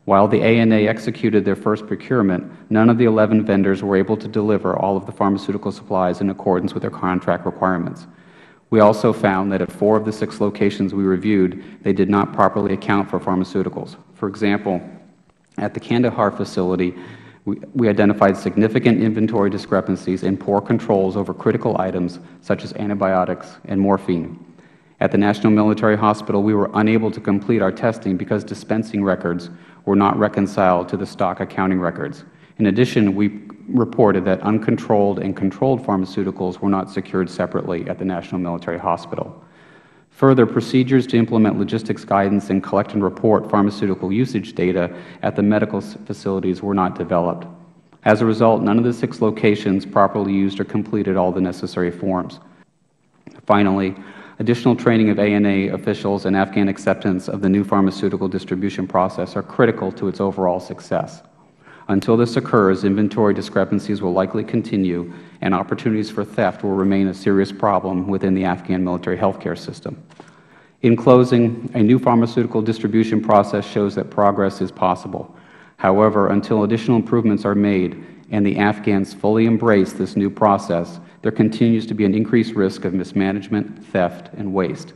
While the ANA executed their first procurement, none of the 11 vendors were able to deliver all of the pharmaceutical supplies in accordance with their contract requirements. We also found that at 4 of the 6 locations we reviewed, they did not properly account for pharmaceuticals. For example, at the Kandahar facility, we identified significant inventory discrepancies and poor controls over critical items such as antibiotics and morphine. At the National Military Hospital, we were unable to complete our testing because dispensing records were not reconciled to the stock accounting records. In addition, we reported that uncontrolled and controlled pharmaceuticals were not secured separately at the National Military Hospital. Further, procedures to implement logistics guidance and collect and report pharmaceutical usage data at the medical facilities were not developed. As a result, none of the 6 locations properly used or completed all the necessary forms. Finally, additional training of ANA officials and Afghan acceptance of the new pharmaceutical distribution process are critical to its overall success. Until this occurs, inventory discrepancies will likely continue, and opportunities for theft will remain a serious problem within the Afghan military healthcare system. In closing, a new pharmaceutical distribution process shows that progress is possible. However, until additional improvements are made and the Afghans fully embrace this new process, there continues to be an increased risk of mismanagement, theft, and waste.